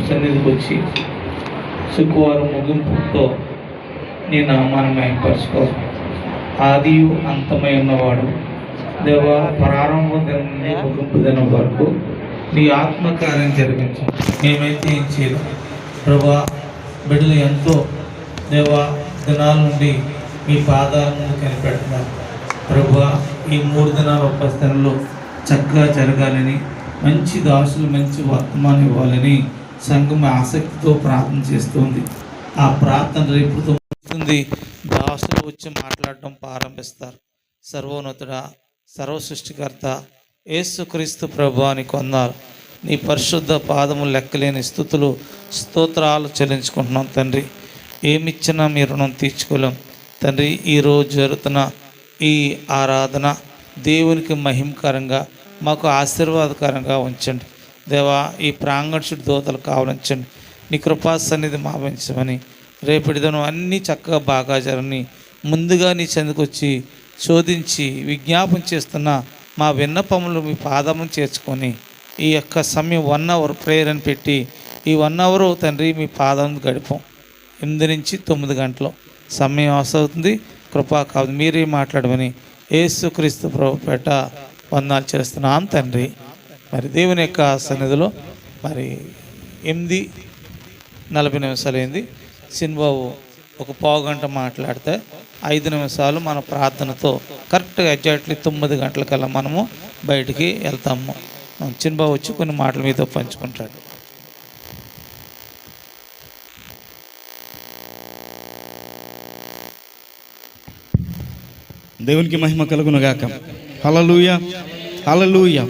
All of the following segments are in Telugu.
సన్నిధికి వచ్చి శుక్రవారం ముగింపుతో నీ నామాన్ని మహిమపరచుకో. ఆదియు అంతమై ఉన్నవాడు దేవ, ప్రారంభ దినం నుండి ముగింపు దినం వరకు నీ ఆత్మకార్యం జరిగించు. మేమైతే ఏం చేయలేం ప్రభా. బిడ్డలు ఎంతో దేవా దినాల నుండి మీ పాదాల ముందు కనిపెడుతున్నారు ప్రభా. ఈ 3 దినాల ఉపస్థానంలో చక్కగా జరగాలని, మంచి దాసులు మంచి వర్తమానం ఇవ్వాలని సంఘం ఆసక్తితో ప్రార్థన చేస్తుంది. ఆ ప్రార్థన రేపుతో వస్తుంది. దాసులు వచ్చి మాట్లాడడం ప్రారంభిస్తారు. సర్వోన్నతుడా, సర్వ సృష్టికర్త యేసుక్రీస్తు ప్రభువా నీకు వందనాలు. నీ పరిశుద్ధ పాదము లెక్కలేని స్తుతులు స్తోత్రాలు చెల్లించుకుంటున్నాం తండ్రి. ఏమిచ్చినా మీ రుణం తీర్చుకోలేం తండ్రి. ఈరోజు జరుగుతున్న ఈ ఆరాధన దేవునికి మహిమకరంగా, మాకు ఆశీర్వాదకరంగా ఉంచండి దేవా. ఈ ప్రాంగణుడి దోతలు కావలించండి. నీ కృపా సన్నిధి మావించమని, రేపటి దినం అన్నీ చక్కగా బాగా జరగని ముందుగా నీ చెందుకొచ్చి శోధించి విజ్ఞాపం చేస్తున్న మా విన్నపములు మీ పాదము చేర్చుకొని ఈ యొక్క సమయం 1 అవర్ ప్రేయర్ అని పెట్టి ఈ 1 అవర్ తండ్రి మీ పాదం గడిపాం. 8 నుంచి 9 గంటలు సమయం అవసరవుతుంది. కృపా కాదు మీరే మాట్లాడమని యేసుక్రీస్తు ప్రభు పేట వందనాలు చేస్తున్నాం తండ్రి. మరి దేవుని యొక్క సన్నిధిలో మరి 8:40 అయింది. సినిబాబు ఒక పావు గంట మాట్లాడితే 5 నిమిషాలు మన ప్రార్థనతో కరెక్ట్గా ఎగ్జాక్ట్లీ 9 గంటలకల్లా మనము బయటికి వెళ్తాము. చిన్నబాబు వచ్చి కొన్ని మాటలు మీతో పంచుకుంటాడు. దేవునికి మహిమ కలుగునుగాక. హల్లెలూయా, హల్లెలూయా.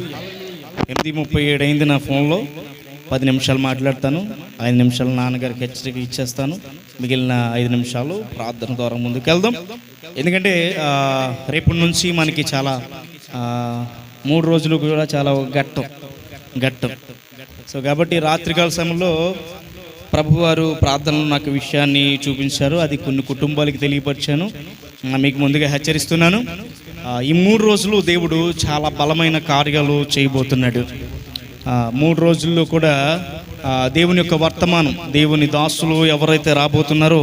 8:37 అయింది. నా ఫోన్లో 10 నిమిషాలు మాట్లాడతాను. 5 నిమిషాలు నాన్నగారికి హెచ్చరిక ఇచ్చేస్తాను. మిగిలిన 5 నిమిషాలు ప్రార్థన ద్వారా ముందుకు వెళ్దాం. ఎందుకంటే రేపటి నుంచి మనకి చాలా 3 రోజులు కూడా చాలా ఘట్టం. సో కాబట్టి రాత్రికాల సమయంలో ప్రభువారు ప్రార్థనలో నాకు విషయాన్ని చూపించారు. అది కొన్ని కుటుంబాలకి తెలియపరిచాను. మీకు ముందుగా హెచ్చరిస్తున్నాను. ఈ 3 రోజులు దేవుడు చాలా బలమైన కార్యాలు చేయబోతున్నాడు. 3 రోజుల్లో కూడా దేవుని యొక్క వర్తమానం, దేవుని దాసులు ఎవరైతే రాబోతున్నారో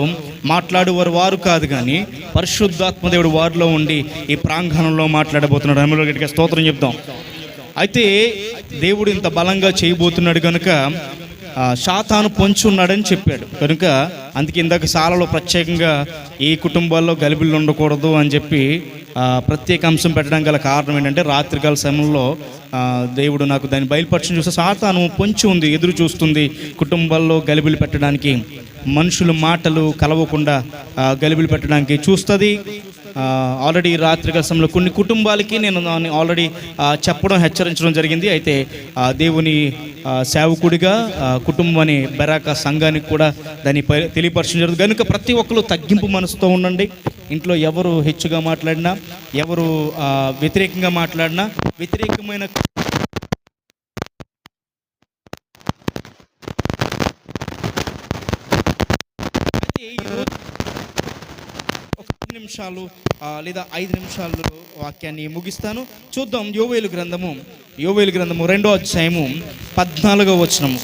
మాట్లాడేవారు వారు కాదు, కానీ పరిశుద్ధాత్మ దేవుడు వారిలో ఉండి ఈ ప్రాంగణంలో మాట్లాడబోతున్నాడు. అందులో గట్టిగా స్తోత్రం చెప్తాం. అయితే దేవుడు ఇంత బలంగా చేయబోతున్నాడు కనుక సాతాను పొంచి ఉన్నాడని చెప్పాడు కనుక అందుకే ఇందాక శాలలో ప్రత్యేకంగా ఈ కుటుంబాల్లో గలిబిళ్ళు ఉండకూడదు అని చెప్పి ప్రత్యేక అంశం పెట్టడం గల కారణం ఏంటంటే రాత్రికాల సమయంలో దేవుడు నాకు దాన్ని బయలుపరచడం చూస్తే సాతాను పొంచి ఉంది, ఎదురు చూస్తుంది కుటుంబాల్లో గలిబిలు పెట్టడానికి, మనుషుల మాటలు కలవకుండా గలిబిలు పెట్టడానికి చూస్తుంది. ఆల్రెడీ రాత్రికాల సమయంలో కొన్ని కుటుంబాలకి నేను ఆల్రెడీ చెప్పడం హెచ్చరించడం జరిగింది. అయితే దేవుని సేవకుడిగా కుటుంబాన్ని బెరాక సంఘానికి కూడా దాన్ని తెలియపరచడం జరుగుతుంది. కనుక ప్రతి ఒక్కరు తగ్గింపు మనసుతో ఉండండి. ఇంట్లో ఎవరు హెచ్చుగా మాట్లాడినా, ఎవరు వ్యతిరేకంగా మాట్లాడినా, వ్యతిరేకమైన నిమిషాలు లేదా 5 నిమిషాలు వాక్యాన్ని ముగిస్తాను. చూద్దాం. యోవేలు గ్రంథము 2వ అధ్యాయము 14వ వచనము.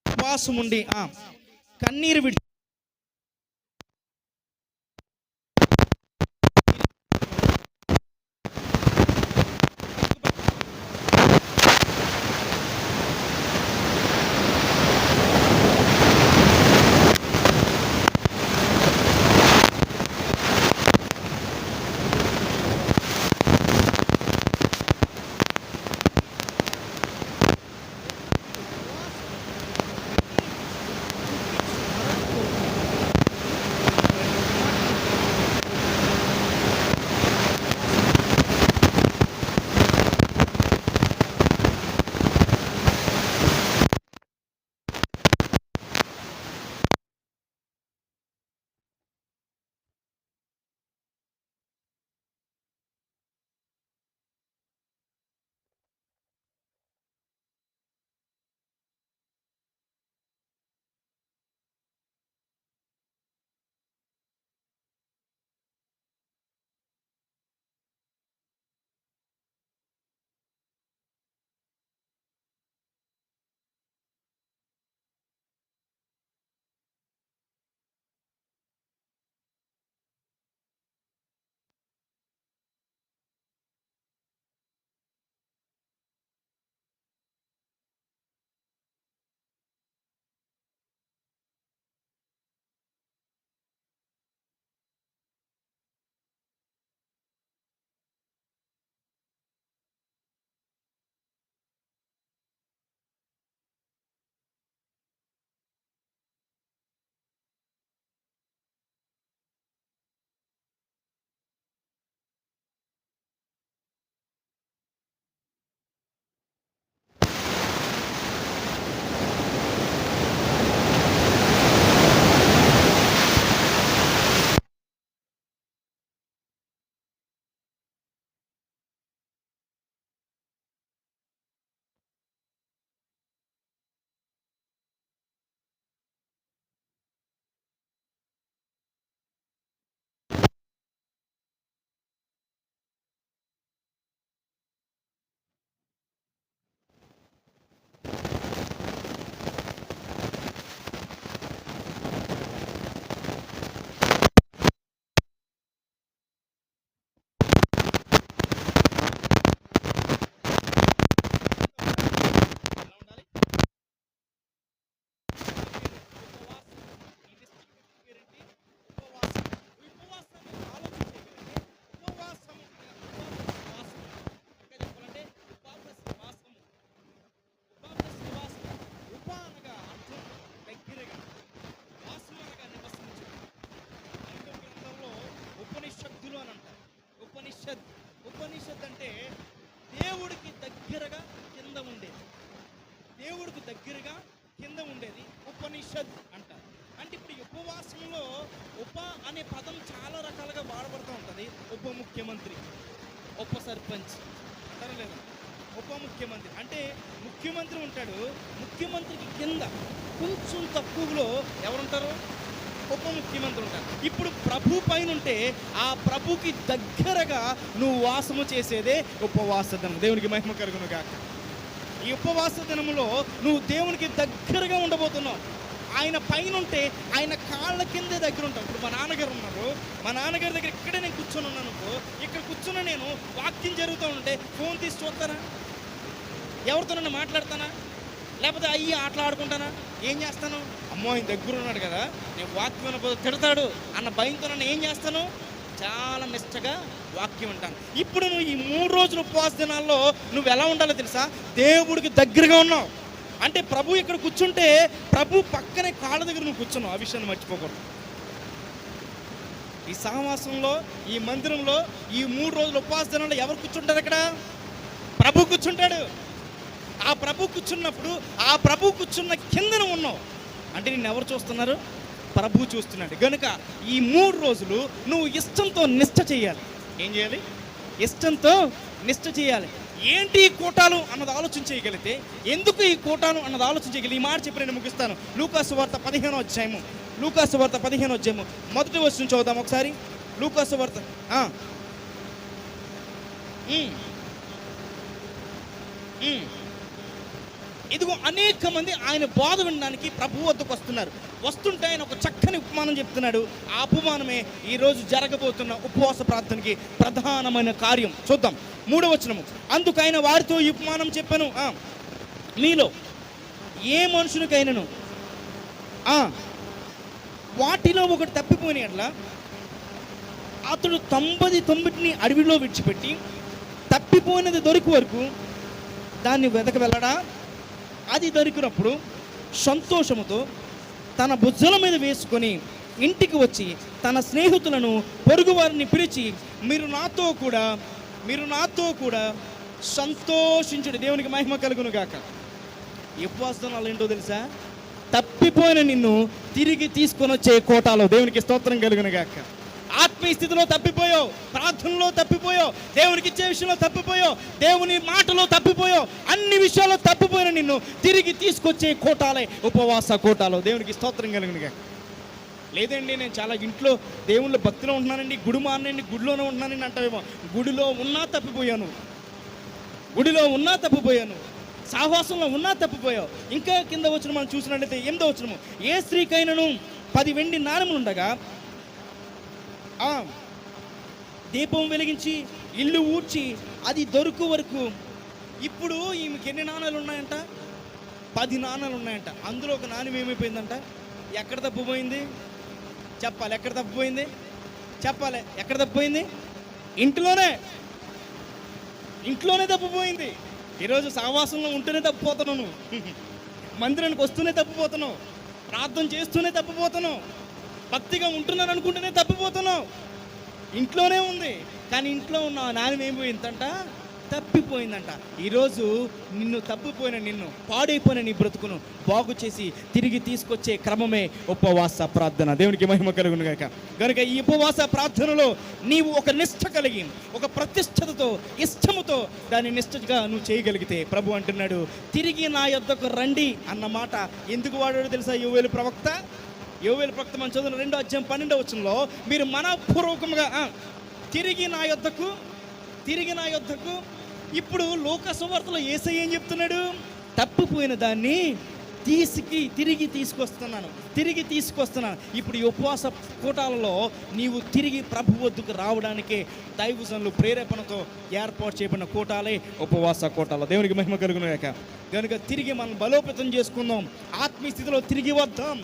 ఉపవాసం ఉండి కన్నీరు విడిచి ఉపనిషత్ అంటే దేవుడికి దగ్గరగా కింద ఉండేది, దేవుడికి దగ్గరగా కింద ఉండేది ఉపనిషత్ అంటారు. అంటే ఇప్పుడు ఈ ఉపవాసంలో ఉప అనే పదం చాలా రకాలుగా వాడబడుతూ ఉంటుంది. ఉప ముఖ్యమంత్రి, ఉప సర్పంచ్ అంటారా లేదా? ఉప ముఖ్యమంత్రి అంటే ముఖ్యమంత్రి ఉంటాడు, ముఖ్యమంత్రికి కింద కొంచెం తక్కువలో ఎవరుంటారు? ఉప ముఖ్యమంత్రి ఉంటారు. ఇప్పుడు ప్రభు పైన ఉంటే ఆ ప్రభుకి దగ్గరగా నువ్వు వాసము చేసేదే ఉపవాస దినం. దేవునికి మహిమ కలుగును గాక. ఈ ఉపవాస దినములో నువ్వు దేవునికి దగ్గరగా ఉండబోతున్నావు. ఆయన పైన ఉంటే ఆయన కాళ్ళ కిందే దగ్గర ఉంటావు. ఇప్పుడు మా నాన్నగారు ఉన్నారు, మా నాన్నగారి దగ్గర ఇక్కడే నేను కూర్చొని ఉన్నాను అనుకో, ఇక్కడ కూర్చున్న నేను వాక్యం జరుగుతూ ఉంటే ఫోన్ తీసి చూస్తానా? ఎవరితోనన్నా మాట్లాడతానా? లేకపోతే అయ్యి ఆటలు ఆడుకుంటానా? ఏం చేస్తాను? అమ్మో ఆయన దగ్గర ఉన్నాడు కదా, నేను వాక్యం తిడతాడు అన్న భయంతో నన్ను ఏం చేస్తాను? చాలా నిష్టగా వాక్యం ఉంటాను. ఇప్పుడు నువ్వు ఈ 3 రోజుల ఉపవాస దినాల్లో నువ్వు ఎలా ఉండాలో తెలుసా? దేవుడికి దగ్గరగా ఉన్నావు. అంటే ప్రభు ఇక్కడ కూర్చుంటే ప్రభు పక్కనే కాళ్ళ దగ్గర నువ్వు కూర్చున్నావు. ఆ విషయాన్ని మర్చిపోకూడదు. ఈ సహవాసంలో, ఈ మందిరంలో ఈ 3 రోజుల ఉపవాస దినాల్లో ఎవరు కూర్చుంటారు? అక్కడ ప్రభు కూర్చుంటాడు. ఆ ప్రభు కూర్చున్నప్పుడు ఆ ప్రభు కూర్చున్న కిందన ఉన్నావు అంటే నిన్ను ఎవరు చూస్తున్నారు? ప్రభు చూస్తున్నాడు. కనుక ఈ 3 రోజులు నువ్వు ఇష్టంతో నిష్ఠ చేయాలి. ఏం చేయాలి? ఇష్టంతో నిష్ఠ చేయాలి. ఏంటి ఈ కూటాలు అన్నది ఆలోచన చేయగలిగితే, ఎందుకు ఈ కూటాలు అన్నది ఆలోచన చేయగలిగి ఈ మాట చెప్పి నేను ముగిస్తాను. లూకాసు వార్త 15వ అధ్యాయము, లూకాసు వార్త 15వ అధ్యాయము మొదటి వచనం చదువుదాం ఒకసారి. లూకాసు వార్త ఇదిగో అనేక మంది ఆయన బోధ వినడానికి ప్రభు వద్దకు వస్తున్నారు. వస్తుంటే ఆయన ఒక చక్కని ఉపమానం చెప్తున్నాడు. ఆ ఉపమానమే ఈరోజు జరగబోతున్న ఉపవాస ప్రార్థనకి ప్రధానమైన కార్యం. చూద్దాం 3వ వచనము. అందుకు ఆయన వారితో ఈ ఉపమానం చెప్పాను, మీలో ఏ మనుషునికైనను వాటిలో ఒకటి తప్పిపోయిన ఎట్లా అతడు 99 అడవిలో విడిచిపెట్టి తప్పిపోయినది దొరికి వరకు దాన్ని వెతక వెళ్ళడా? అది దొరికినప్పుడు సంతోషముతో తన భుజాల మీద వేసుకొని ఇంటికి వచ్చి తన స్నేహితులను, పొరుగు వారిని పిలిచి మీరు నాతో కూడా సంతోషించుడు. దేవునికి మహిమ కలుగును గాక. ఉపవాసాలు ఏంటో తెలుసా? తప్పిపోయిన నిన్ను తిరిగి తీసుకొని వచ్చే కోటాలో. దేవునికి స్తోత్రం కలుగును గాక. ఆత్మీయ స్థితిలో తప్పిపోయావు, ప్రార్థనలో తప్పిపోయావు, దేవునికి ఇచ్చే విషయంలో తప్పిపోయావు, దేవుని మాటలో తప్పిపోయావు, అన్ని విషయాల్లో తప్పిపోయిన నిన్ను తిరిగి తీసుకొచ్చే కోటాలే ఉపవాస కోటాలో. దేవునికి స్తోత్రం కలుగునుగా. లేదండి నేను చాలా ఇంట్లో దేవుళ్ళ భక్తిలో ఉంటున్నానండి, గుడి మానండి, గుడిలోనే ఉంటున్నానండి అంటావేమో. గుడిలో ఉన్నా తప్పిపోయాను, సహవాసంలో ఉన్నా తప్పిపోయావు. ఇంకా కింద వచ్చిన మనం చూసినట్లయితే 8వ వచనము. ఏ స్త్రీకైనను 10 వెండి నాణెములు ఉండగా దీపం వెలిగించి ఇల్లు ఊడ్చి అది దొరుకు వరకు. ఇప్పుడు ఈమెకి ఎన్ని నాణాలు ఉన్నాయంట? 10 నాణాలు ఉన్నాయంట. అందులో ఒక నాణ్యం ఏమైపోయిందంట? ఎక్కడ తప్పిపోయింది? చెప్పాలి. ఎక్కడ తప్పిపోయింది? చెప్పాలి. ఎక్కడ తప్పిపోయింది? ఇంట్లోనే తప్పిపోయింది. ఈరోజు సహవాసంలో ఉంటూనే తప్పిపోతున్నావు నువ్వు, మందిరానికి వస్తూనే తప్పిపోతున్నావు, ప్రార్థన చేస్తూనే తప్పిపోతున్నావు, భక్తిగా ఉంటున్నాను అనుకుంటూనే తప్పిపోతున్నావు. ఇంట్లోనే ఉంది, కానీ ఇంట్లో ఉన్న నాణ్యం ఏమైపోయిందంట? తప్పిపోయిందంట. ఈరోజు నిన్ను పాడైపోయిన నీ బ్రతుకును బాగు చేసి తిరిగి తీసుకొచ్చే క్రమమే ఉపవాస ప్రార్థన. దేవునికి మహిమ కలుగును గాక. కనుక ఈ ఉపవాస ప్రార్థనలో నీవు ఒక నిష్ఠ కలిగి, ఒక ప్రతిష్టతతో, ఇష్టముతో దాన్ని నిష్ఠగా నువ్వు చేయగలిగితే, ప్రభు అంటున్నాడు తిరిగి నా యొద్దకు రండి అన్న మాట ఎందుకు వాడాడో తెలుసా? యోవేలు ప్రవక్త మనం చదువుతున్న 2వ అధ్యాయం 12వ వచనంలో మీరు మనపూర్వకంగా తిరిగి నా యొద్దకు. ఇప్పుడు లోక సువార్తలో యేసయ్య ఏం చెప్తున్నాడు? తప్పిపోయిన దాన్ని తిరిగి తీసుకొస్తున్నాను. ఇప్పుడు ఈ ఉపవాస కూటాలలో నీవు తిరిగి ప్రభు వద్దకు రావడానికే దైవజనులు ప్రేరేపణతో ఏర్పాటు చేయబడిన కూటాలే ఉపవాస కూటాలు. దేవునికి మహిమ కలుగును గాక. కనుక తిరిగి మనం బలోపేతం చేసుకుందాం, ఆత్మీయ స్థితిలో తిరిగి వద్దాం,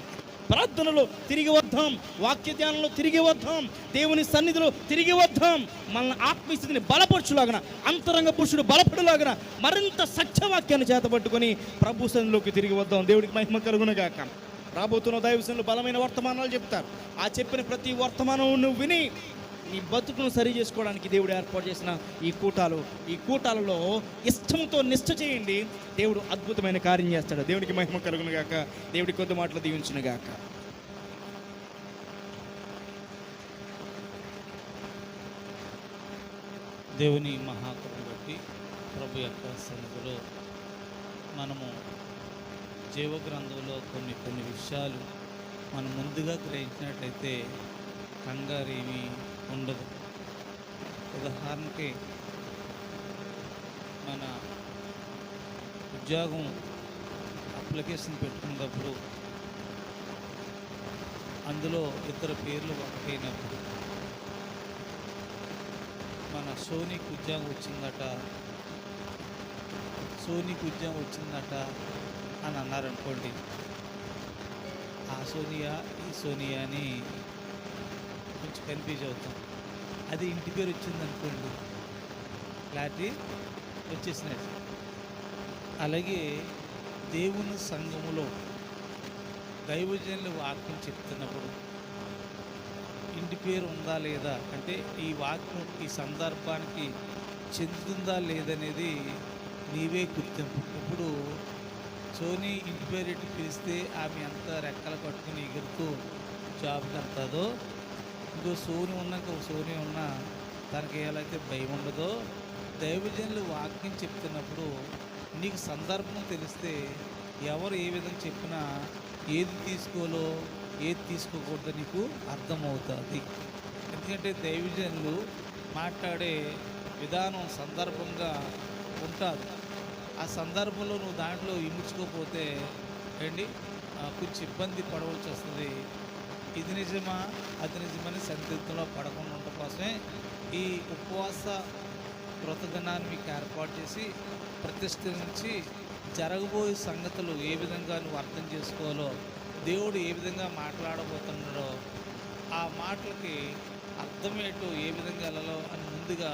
ప్రార్థనలో తిరిగి వద్దాం, వాక్య ధ్యానంలో తిరిగి వద్దాం, దేవుని సన్నిధిలో తిరిగి వద్దాం. మన ఆత్మీయ స్థితిని బలపరచులాగన, అంతరంగ పురుషుడు బలపడులాగన మరింత సత్యవాక్యాన్ని చేతపట్టుకొని ప్రభు సన్నిధిలోకి తిరిగి వద్దాం. దేవుడికి మహిమ కలుగును గాక. రాబోతున్న దైవజనులు బలమైన వర్తమానాలు చెప్తారు. ఆ చెప్పిన ప్రతి వర్తమానం నువ్వు విని నీ బతుకును సరి చేసుకోవడానికి దేవుడు ఏర్పాటు చేసిన ఈ కూటాలలో ఇష్టంతో నిష్ఠ చేయండి. దేవుడు అద్భుతమైన కార్యం చేస్తాడు. దేవునికి మహిమ కలుగును గాక. దేవుడి కొద్ది మాటలు దీవించును గాక. దేవుని మహాకృపను బట్టి ప్రభు యొక్క సన్నిధిలో మనము జీవగ్రంథంలో కొన్ని విషయాలు మనం ముందుగా గ్రహించినట్లయితే కంగారేమీ ఉండదు. ఉదాహరణకి మన ఉద్యోగం అప్లికేషన్ పెట్టుకున్నప్పుడు అందులో ఇద్దరు పేర్లు ఒకటైనప్పుడు మన సోనీకి ఉద్యోగం వచ్చిందట అని అన్నారనుకోండి, ఆ సోనియా ఈ సోనియా అని కొంచెం కన్ఫ్యూజ్ అవుతాం. అది ఇంటి పేరు వచ్చిందనుకోండి, క్లారిటీ వచ్చేసినట్టు. అలాగే దేవుని సంఘములో దైవజనులు వాక్యం చెప్తున్నప్పుడు ఇంటి పేరు ఉందా లేదా, అంటే ఈ వాక్యం ఈ సందర్భానికి చెందుతుందా లేదనేది నీవే గుర్తింపు. ఇప్పుడు సోనీ ఇంటి పేరు ఎట్టి పిలిస్తే ఆమె ఎంత రెక్కలు కట్టుకుని ఎగురుతూ జాబ్కి వెళ్తుందో, ఇంకో సోని ఉన్నాక సోని ఉన్నా తనకి ఏలైతే భయం ఉండదో, దైవజనులు వాక్యం చెప్తున్నప్పుడు నీకు సందర్భం తెలిస్తే ఎవరు ఏ విధంగా చెప్పినా ఏది తీసుకోలో ఏది తీసుకోకూడదో నీకు అర్థమవుతుంది. ఎందుకంటే దైవజనులు మాట్లాడే విధానం సందర్భంగా ఉంటుంది. ఆ సందర్భంలో నువ్వు దాంట్లో ఇముడ్చుకోకపోతే కొంచెం ఇబ్బంది పడవలసి వస్తుంది. ఇది నిజమా అది నిజమని సందిగ్ధంలో పడకుండా ఉండటం కోసమే ఈ ఉపవాస వ్రతదినాన్ని మీకు ఏర్పాటు చేసి ప్రతిష్ఠించి జరగబోయే సంగతులు ఏ విధంగా నువ్వు అర్థం చేసుకోవాలో, దేవుడు ఏ విధంగా మాట్లాడబోతున్నాడో, ఆ మాటలకి అర్థమేటో ఏ విధంగా వెళ్ళాలో అని ముందుగా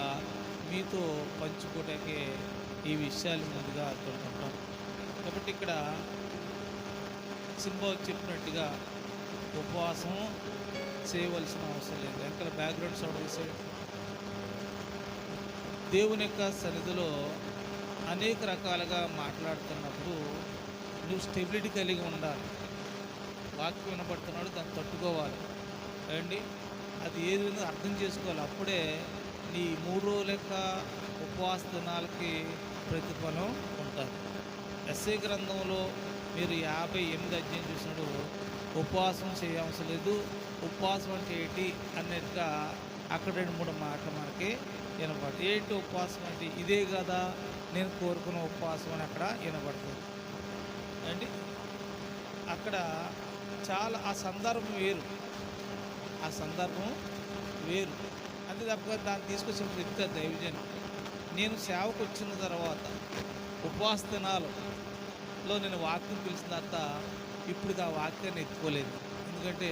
మీతో పంచుకోవటానికి ఈ విషయాలు ముందుగా అనుకుంటాం. కాబట్టి ఇక్కడ సింబా చెప్పినట్టుగా ఉపవాసం చేయవలసిన అవసరం లేదు. ఎక్కడ బ్యాక్గ్రౌండ్ సౌండ్ వేసాడు. దేవుని యొక్క సన్నిధిలో అనేక రకాలుగా మాట్లాడుతున్నప్పుడు నువ్వు స్టెబిలిటీ కలిగి ఉండాలి. వాక్యం వినబడుతున్నాడు, దాన్ని తట్టుకోవాలి అది ఏ విధంగా అర్థం చేసుకోవాలి. అప్పుడే నీ 3 రోజుల యొక్క ఉపవాస దినాలకి ప్రతిఫలం ఉంటుంది. ఎస్ఐ గ్రంథంలో మీరు 58 అధ్యాయం చూసినప్పుడు ఉపవాసం చేయవలసిన లేదు, ఉపవాసం అంటే ఏంటి అన్నట్టుగా అక్కడ 2-3 మాటలు మనకి వినపడుతుంది. ఏంటి ఉపవాసం అంటే ఇదే కదా నేను కోరుకున్న ఉపవాసం అని అక్కడ వినపడుతుంది అక్కడ చాలా ఆ సందర్భం వేరు. అంతే తప్ప దాన్ని తీసుకొచ్చిన వ్యక్తి దైవజన్. నేను సేవకు వచ్చిన తర్వాత ఉపవాస దినాలలో నేను వాక్యం పిలిచిన తర్వాత ఇప్పుడు ఆ వాక్యాన్ని ఎత్తుకోలేదు. ఎందుకంటే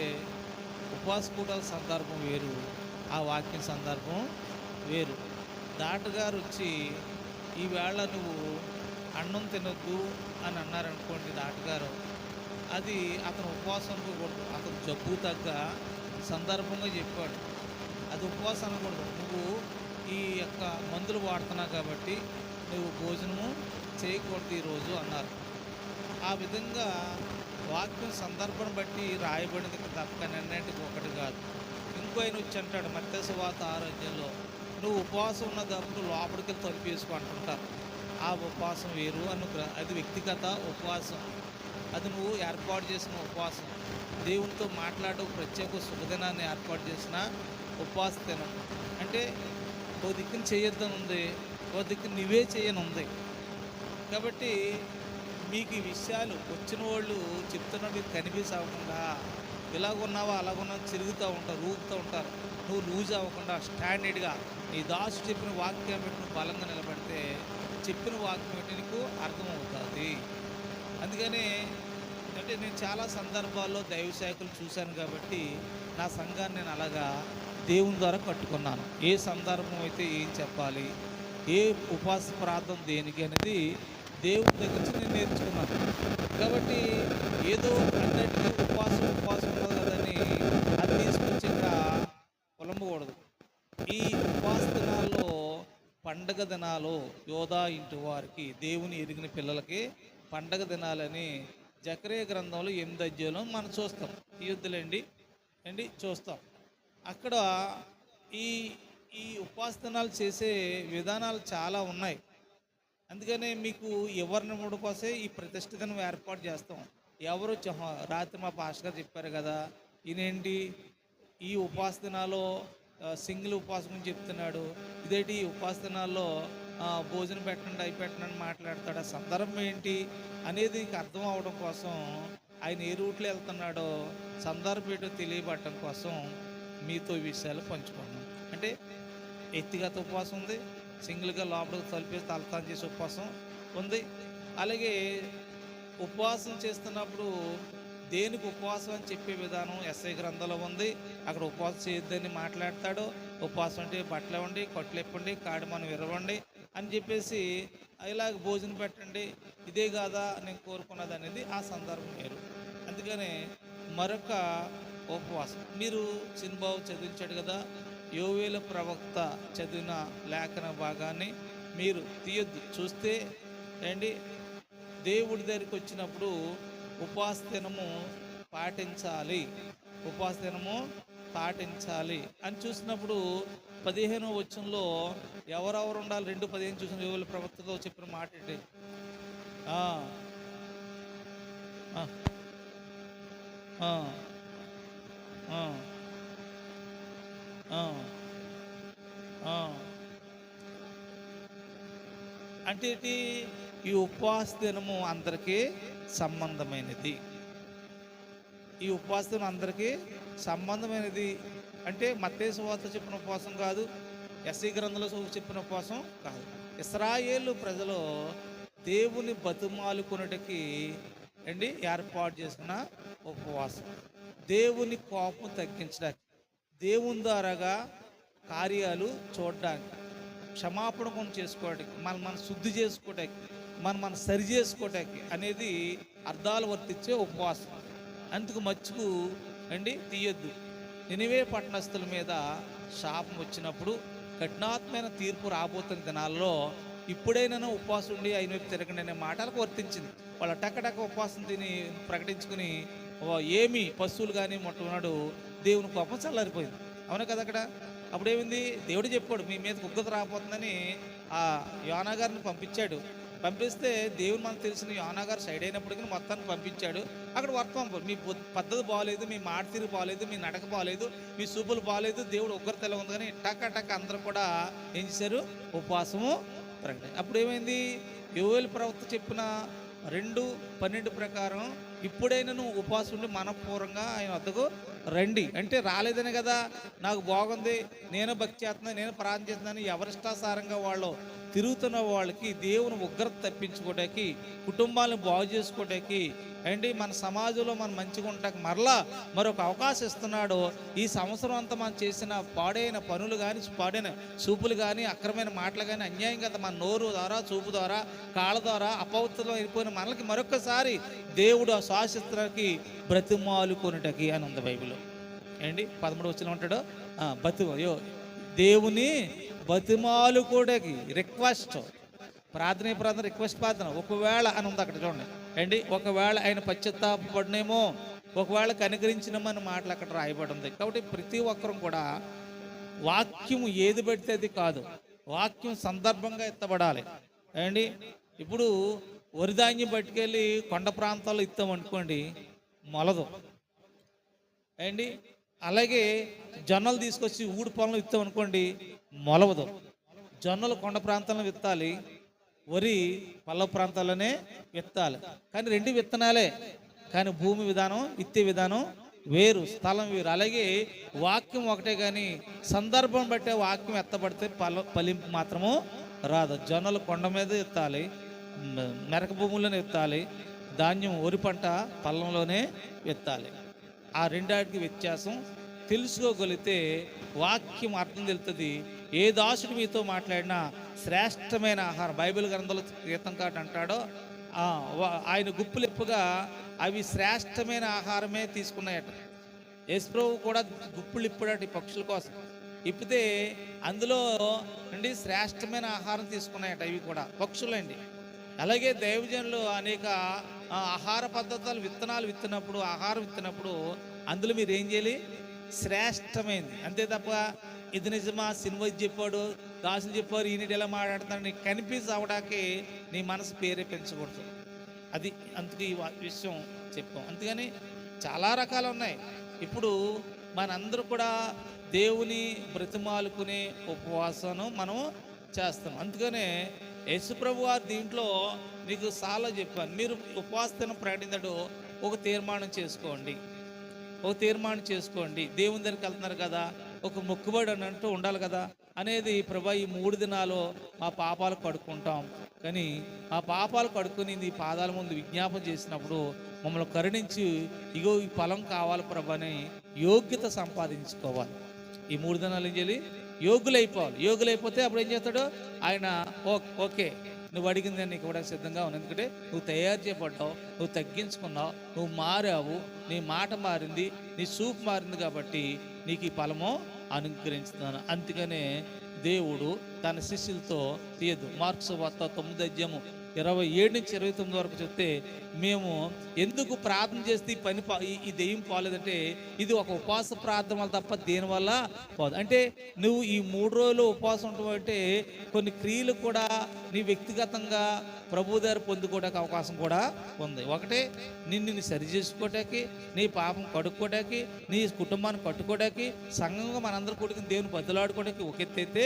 ఉపవాస కూటాల సందర్భం వేరు, ఆ వాక్యం సందర్భం వేరు. దాటగారు వచ్చి ఈవేళ నువ్వు అన్నం తినొద్దు అని అన్నారనుకోండి దాటగారు, అది అతను ఉపవాసం అనుకోకూడదు. అతను జబ్బు తగ్గ సందర్భంగా చెప్పాడు, అది ఉపవాసం అనకూడదు. నువ్వు ఈ యొక్క మందులు వాడుతున్నావు కాబట్టి నువ్వు భోజనము చేయకూడదు ఈరోజు అన్నారు. ఆ విధంగా వాక్యం సందర్భం బట్టి రాయబడింది తప్ప నిన్నటికి ఒకటి కాదు. ఇంకో ఆయన వచ్చి అంటాడు మత్తయి సువార్త 6వ అధ్యాయంలో, నువ్వు ఉపవాసం ఉన్నప్పుడు లోపలికి వెళ్ళి తలుపు వేసుకో అంటుంటారు. ఆ ఉపవాసం వేరు అది వ్యక్తిగత ఉపవాసం, అది నువ్వు ఏర్పాటు చేసిన ఉపవాసం. దేవునితో మాట్లాడు ప్రత్యేక శుభదినాన్ని ఏర్పాటు చేసిన ఉపవాస దినం. అంటే ఓ దిక్కుని చేయొద్దని ఉంది, ఓ దిక్కు నువ్వే చేయని ఉంది. కాబట్టి మీకు ఈ విషయాలు వచ్చిన వాళ్ళు చెప్తున్నా మీకు కనిపించి అవ్వకుండా ఇలాగున్నావా అలాగున్నావా తిరుగుతూ ఉంటారు, ఊగుతూ ఉంటారు. నువ్వు లూజ్ అవ్వకుండా స్టాండర్డ్గా నీ దాసు చెప్పిన వాక్యం పెట్టి నువ్వు బలంగా నిలబడితే చెప్పిన వాక్యం పెట్టి నీకు అర్థమవుతుంది. అందుకని అంటే నేను చాలా సందర్భాల్లో దైవ శాఖలు చూశాను కాబట్టి నా సంఘాన్ని నేను అలాగా దేవుని ద్వారా కట్టుకున్నాను. ఏ సందర్భం అయితే ఏం చెప్పాలి, ఏ ఉపవాస ప్రార్థన దేనికి అనేది దేవుని దగ్గర నుంచి నేను నేర్చుకున్నాను. కాబట్టి ఏదో అన్నిటికీ ఉపవాసం ఉన్నది కదని అది తీసుకొచ్చి ఇక్కడ పొలంబకూడదు. పండగ దినాలు యోధా ఇంటి వారికి, దేవుని ఎరిగిన పిల్లలకి పండగ దినాలని జకరియా గ్రంథంలో 8 అధ్యాయంలో మనం చూస్తాం. తీయొద్దులేండి అండి, చూస్తాం. అక్కడ ఈ ఈ ఉపవాస దినాలు చేసే విధానాలు చాలా ఉన్నాయి. అందుకనే మీకు ఎవరిని కోసే ఈ ప్రతిష్ఠ దినం ఏర్పాటు చేస్తాం. ఎవరు రాత్రి మా పాస్టర్ గారు చెప్పారు కదా, ఈయనేంటి ఈ ఉపవాస దినాల్లో సింగిల్ ఉపవాసం గురించి చెప్తున్నాడు, ఇదేంటి ఈ ఉపవాస దినాల్లో భోజనం పెట్టండి అవి పెట్టండి అని మాట్లాడతాడు, ఆ సందర్భం ఏంటి అనేది అర్థం అవడం కోసం, ఆయన ఏ రూట్లో వెళ్తున్నాడో సందర్భం ఏంటో తెలియబడటం కోసం మీతో ఈ విషయాలు పంచుకున్నాం. అంటే వ్యక్తిగత ఉపవాసం ఉంది, సింగిల్గా లోపలికి తలిపేసి తలతాం చేసే ఉపవాసం ఉంది. అలాగే ఉపవాసం చేస్తున్నప్పుడు దేనికి ఉపవాసం అని చెప్పే విధానం ఎస్ఐ గ్రంథంలో ఉంది. అక్కడ ఉపవాసం చేయొద్దని మాట్లాడతాడు. ఉపవాసం అంటే బట్టలు ఇవ్వండి, కొట్లు ఇప్పండి, కాడి మనం విరవండి అని చెప్పేసి ఇలాగ భోజనం పెట్టండి, ఇదే కాదా నేను కోరుకున్నది అనేది ఆ సందర్భం వేరు. అందుకనే మరొక ఉపవాసం మీరు చిన్బాబు చదివించాడు కదా, యోవేలు ప్రవక్త చదివిన లేఖన భాగాన్ని మీరు తీయొద్దు, చూస్తే ఏంటి దేవుడి దగ్గరికి వచ్చినప్పుడు ఉపవాస దినము పాటించాలి, ఉపవాస దినము పాటించాలి అని చూసినప్పుడు 15వ వచనంలో ఎవరెవరు ఉండాలి, 2:15 చూసిన యోవేలు ప్రవక్తతో చెప్పిన మాట ఏంటి? అంటే ఈ ఉపవాస దినము అందరికీ సంబంధమైనది. ఈ ఉపవాస దినం అందరికీ సంబంధమైనది. అంటే మత్తయి సువార్త చెప్పిన ఉపవాసం కాదు, ఎస్ఐ గ్రంథంలో చెప్పిన ఉపవాసం కాదు. ఇశ్రాయేలు ప్రజలు దేవుని బతిమాలుకొనుటకి ఏర్పాటు చేసిన ఉపవాసం, దేవుని కోపం తగ్గించడానికి, దేవుని ద్వారాగా కార్యాలు చూడడానికి, క్షమాపణ కొని చేసుకోవడానికి, మనం శుద్ధి చేసుకోవడానికి, మనం సరి చేసుకోవడానికి అనేది అర్థాలు వర్తించే ఉపవాసం. అందుకు మచ్చుకు తీయొద్దు. నినివే పట్టణస్థుల మీద శాపం వచ్చినప్పుడు కఠినాత్మైన తీర్పు రాబోతున్న దినాల్లో ఇప్పుడైనా ఉపవాసం ఉండి ఆయన వైపు తిరగండి అనే మాటలకు వర్తించింది. వాళ్ళు టక్కటక్క ఉపవాసం తిని ప్రకటించుకుని ఏమి పశువులు కానీ మొట్టమొదడు దేవుని కోపం చల్లారిపోయింది. అవునా కదా? అప్పుడు ఏమైంది? దేవుడు చెప్పాడు మీ మీద ఉగ్రత రాబోతుందని ఆ యోనా గారిని పంపించాడు. పంపిస్తే దేవుడు మనకు తెలిసిన యోనా గారు సైడ్ అయినప్పటికీ మొత్తాన్ని పంపించాడు. అక్కడ వర్తం మీ పద్ధతి బాగలేదు, మీ మాట తీరు బాగలేదు, మీ నడక బాగలేదు, మీ చూపులు బాగలేదు, దేవుడు ఉగ్రత ఎలా ఉంది కానీ టక్క అందరూ కూడా ఏం చేశారు? ఉపవాసము ప్రకటన. అప్పుడు ఏమైంది? యోవేలు ప్రవక్త చెప్పిన 2:12 ప్రకారం ఇప్పుడైనా నువ్వు ఉపవాసం ఉండి మనపూర్వంగా ఆయన వద్దకు రండి. అంటే రాలేదని కదా, నాకు బాగుంది, నేను భక్తి చేస్తున్నాను, నేను ప్రార్థన చేస్తున్నాను, ఎవరిష్టాసారంగా వాళ్ళు తిరుగుతున్న వాళ్ళకి దేవుని ఉగ్రత తప్పించుకోవడానికి, కుటుంబాలను బాగు చేసుకోవడానికి, మన సమాజంలో మనం మంచిగా ఉండటానికి మరలా మరొక అవకాశం ఇస్తున్నాడు. ఈ సంవత్సరం అంతా మనం చేసిన పాడైన పనులు కానీ, పాడైన చూపులు కానీ, అక్రమైన మాటలు కానీ, అన్యాయం కదా మన నోరు ద్వారా, చూపు ద్వారా, కాళ్ళ ద్వారా అపవిత్రం అయిపోయిన మనకి మరొకసారి దేవుడు శాసిత్రానికి బ్రతిమాలుకొనుటకి అని ఉంది బైబిల్లో. 13 వచనం ఉంటాడు, దేవుని బతిమాలుకోవడానికి రిక్వెస్ట్, ప్రార్థన రిక్వెస్ట్ ప్రార్థన, ఒకవేళ అని ఉంది అక్కడ చూడండి. ఒకవేళ ఆయన పశ్చాత్తాపడినేమో, ఒకవేళ కనికరించినమని మాటలు అక్కడ రాయబడి ఉంది. కాబట్టి ప్రతి ఒక్కరూ కూడా వాక్యం ఏది పెడితే అది కాదు, వాక్యం సందర్భంగా ఎత్తబడాలి. ఇప్పుడు వరిధాన్యం పట్టుకెళ్ళి కొండ ప్రాంతాల్లో ఇస్తామనుకోండి మొలదు. అలాగే జొన్నలు తీసుకొచ్చి ఊడి పొలంలో ఇస్తామనుకోండి మొలవదు. జొన్నలు కొండ ప్రాంతాలను విత్తాలి, వరి పల్లవ ప్రాంతాల్లోనే విత్తాలి. కానీ 2 విత్తనాలే, కానీ భూమి విధానం, విత్తే విధానం వేరు, స్థలం వేరు. అలాగే వాక్యం ఒకటే, కానీ సందర్భం బట్టే వాక్యం ఎత్తబడితే ఫలింపు మాత్రము రాదు. జొన్నలు కొండ మీద విత్తాలి, మెరక భూముల్లోనే విత్తాలి, ధాన్యం వరి పంట పల్లంలోనే విత్తాలి. ఆ రెండాటికి వ్యత్యాసం తెలుసుకోగలిగితే వాక్యం అర్థం తెలుస్తుంది. ఏ దాసుడు మీతో మాట్లాడినా శ్రేష్టమైన ఆహారం, బైబిల్ గ్రంథంలో కీర్తనకారుడు అంటాడో ఆయన గుప్పులెప్పుగా అవి శ్రేష్టమైన ఆహారమే తీసుకున్నాయట. యేసు ప్రభువు కూడా గుప్పులు ఇప్పుడట ఈ పక్షుల కోసం. ఇప్పితే అందులో నుండి శ్రేష్టమైన ఆహారం తీసుకున్నాయట. ఇవి కూడా పక్షులండి. అలాగే దైవజనులు అనేక ఆహార పద్ధతులు విత్తనాలు విత్తినప్పుడు, ఆహారం విత్తినప్పుడు అందులో మీరు ఏం చేయాలి? శ్రేష్టమైంది. అంతే తప్ప ఇది నిజమా, సినిమా చెప్పాడు, దాసులు చెప్పారు, ఈయన ఎలా మాట్లాడుతాడు నీకు కనిపించి అవడానికి నీ మనసు ప్రేరేపించకూడదు. అది అందుకు ఈ విషయం చెప్పాం. అందుకని చాలా రకాలు ఉన్నాయి. ఇప్పుడు మనందరూ కూడా దేవుని బ్రతిమాలుకునే ఉపవాసం మనం చేస్తాం. అందుకనే యేసుప్రభు వారు దీంట్లో నీకు చాలా చెప్పాను. మీరు ఉపవాసం ప్రకటించడు ఒక తీర్మానం చేసుకోండి. దేవుని దగ్గరికి వెళ్తున్నారు కదా, ఒక మొక్కుబడి అన్నట్టు ఉండాలి కదా అనేది. ప్రభా ఈ 3 దినాలు మా పాపాలు కడుక్కుంటాం, కానీ ఆ పాపాలు కడుక్కుని నీ పాదాల ముందు విజ్ఞాపన చేసినప్పుడు మమ్మల్ని కరుణించి ఇగో ఈ ఫలం కావాలి ప్రభా అని యోగ్యత సంపాదించుకోవాలి. ఈ 3 దినాలు ఏం చేయాలి? యోగులైపోవాలి. యోగులైపోతే అప్పుడు ఏం చేస్తాడు ఆయన? ఓకే, నువ్వు అడిగింది నీకు ఇవ్వడానికి సిద్ధంగా ఉన్నావు. ఎందుకంటే నువ్వు తయారు చేయబడ్డావు, నువ్వు తగ్గించుకున్నావు, నువ్వు మారావు, నీ మాట మారింది, నీ చూపు మారింది, కాబట్టి నీకు ఈ ఫలము అనుగ్రహించుతున్నాను. అందుకనే దేవుడు తన శిష్యులతో తీయదు. మార్క్స్ వార్త 9:27-29 వరకు చెప్తే, మేము ఎందుకు ప్రార్థన చేస్తే ఈ పని ఈ దెయ్యం పోలేదంటే ఇది ఒక ఉపవాస ప్రార్థన వల్ల తప్ప దేనివల్ల పోదు. అంటే నువ్వు ఈ 3 రోజులు ఉపవాసం ఉంటావు అంటే కొన్ని క్రియలు కూడా నీ వ్యక్తిగతంగా ప్రభు దగ్గర పొందుకోవడానికి అవకాశం కూడా ఉంది. ఒకటే నిన్ను సరి చేసుకోవడానికి, నీ పాపం కడుక్కోవడానికి, నీ కుటుంబాన్ని కట్టుకోవడానికి, సంఘంగా మనందరూ కూడుకుని దేవుని బదులాడుకోవడానికి ఒక ఎత్తు అయితే,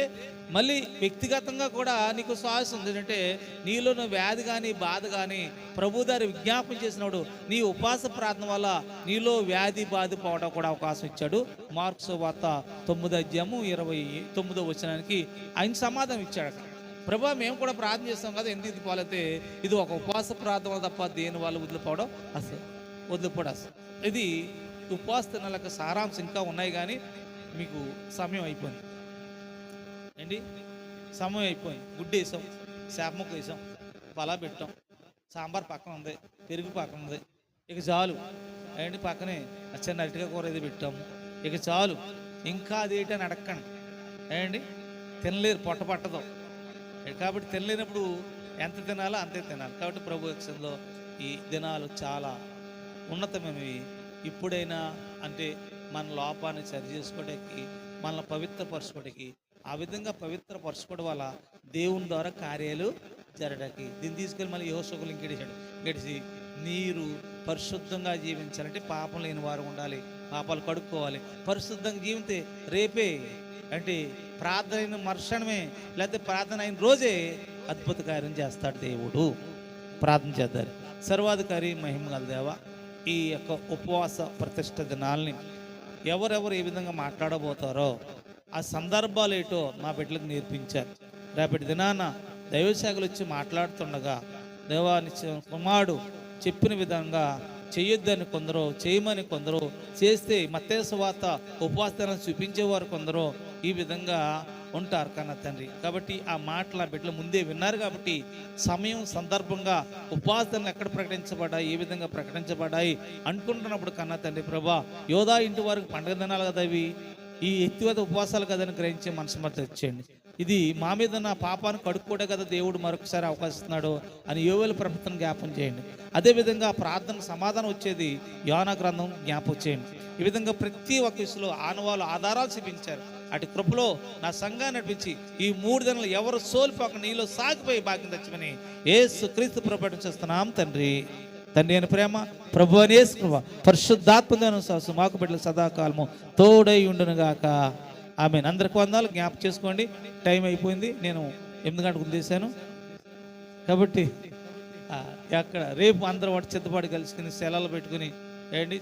మళ్ళీ వ్యక్తిగతంగా కూడా నీకు శ్వాస ఉంది. ఏంటంటే నీలో వ్యాధి కానీ బాధ కానీ ప్రభు దగ్గర విజ్ఞాపన చేసినాడు. నీ ఉపవాస ప్రార్థన వల్ల నీలో వ్యాధి బాధ పోవడం కూడా అవకాశం ఇచ్చాడు. మార్క్స్ వార్త 9:29 ఆయన సమాధానం ఇచ్చాడు. ప్రభా మేము కూడా ప్రార్థన చేస్తాం కదా, ఎందుకు ఇది పోలైతే ఇది ఒక ఉపవాస ప్రార్థన తప్ప దేని వాళ్ళు వదిలిపోవడం అసలు ఇది ఉపవాస దినాలకు సారాంశం ఇంకా ఉన్నాయి, కానీ మీకు సమయం అయిపోయింది ఏంటి? సమయం అయిపోయింది. గుడ్డు వేసాం, చేప ముక్క వేసాం, పలా పెట్టాం, సాంబార్ పక్కన ఉంది, పెరుగు పక్కన ఉంది, ఇక చాలు ఏంటి. పక్కనే చిన్న అరటిగా కూర ఇది పెట్టాము, ఇక చాలు. ఇంకా అదేంటని అడగండి ఏంటి, తినలేరు, పొట్ట పట్టదు. కాబట్టి తినలేనప్పుడు ఎంత తినాలో అంతే తినాలి. కాబట్టి ప్రభు యక్షంలో ఈ దినాలు చాలా ఉన్నతమైనవి. ఇప్పుడైనా అంటే మన లోపాన్ని సరి చేసుకోవడానికి, మనల్ని పవిత్రపరచుకోవడానికి, ఆ విధంగా పవిత్రపరచుకోవడం వల్ల దేవుని ద్వారా కార్యాలు జరగడానికి దీన్ని తీసుకెళ్ళి మళ్ళీ యోసేపులు గడిచి మీరు పరిశుద్ధంగా జీవించాలంటే పాపం లేని వారు ఉండాలి, పాపాలు కడుక్కోవాలి. పరిశుద్ధంగా జీవితే రేపే అంటే ప్రార్థన అయిన మరుక్షణమే లేకపోతే ప్రార్థన అయిన రోజే అద్భుత కార్యం చేస్తాడు దేవుడు. ప్రార్థన చేద్దారు. సర్వాధికారి మహిమ గల దేవా, ఈ యొక్క ఉపవాస ప్రతిష్ఠ దినాల్ని ఎవరెవరు ఏ విధంగా మాట్లాడబోతారో ఆ సందర్భాలు ఏటో మా బిడ్డలకు నేర్పించారు. రేపటి దినాన దైవశాఖలు వచ్చి మాట్లాడుతుండగా దేవాని కుమారుడు చెప్పిన విధంగా చేయొద్దని కొందరు, చేయమని కొందరు, చేస్తే మత్తయి సువార్త ఉపవాసాలను చూపించేవారు కొందరు ఈ విధంగా ఉంటారు కన్నా తండ్రి. కాబట్టి ఆ మాటల బిడ్డలు ముందే విన్నారు. కాబట్టి సమయం సందర్భంగా ఉపవాసాలను ఎక్కడ ప్రకటించబడ్డాయి, ఏ విధంగా ప్రకటించబడ్డాయి అనుకుంటున్నప్పుడు కన్నా తండ్రి ప్రభా, యోధా ఇంటి వరకు పండుగ దినాలు కదా ఇవి, ఈ ఎత్తివేత ఉపవాసాలు కదని గ్రహించే మనసుమర్త ఇచ్చేయండి. ఇది మా మీద నా పాపాన్ని కడుక్కోవడం కదా దేవుడు మరొకసారి అవకాశిస్తున్నాడు అని యోవేలు ప్రవక్తను జ్ఞాపం చేయండి. అదేవిధంగా ప్రార్థన సమాధానం వచ్చేది యోనా గ్రంథం జ్ఞాపం చేయండి. ఈ విధంగా ప్రతి ఒక్క విషయంలో ఆనవాళ్ళు ఆధారాలు చూపించారు. అటు కృపలో నా సంఘాన్ని నడిపించి ఈ 3 దినాలు ఎవరు సోల్పోక నీలో సాగిపోయి భాగ్యం తెచ్చమని యేసు క్రీస్తు ప్రభువు చేస్తున్నాం తండ్రి. తండ్రి అని ప్రేమ, ప్రభు అని యేసు కృప, పరిశుద్ధాత్మను సాసు మాకు బిడ్డలు సదాకాలము తోడై ఉండునుగాక. ఆమేన్. అందరికి వందనాలు. జ్ఞాపకం చేసుకోండి, టైం అయిపోయింది. నేను 8 గంటలకు ఉద్దేశాను కాబట్టి ఎక్కడ రేపు అందరూ వాటి చిత్తపాటు కలుసుకుని సెలవులు పెట్టుకుని ఏంటి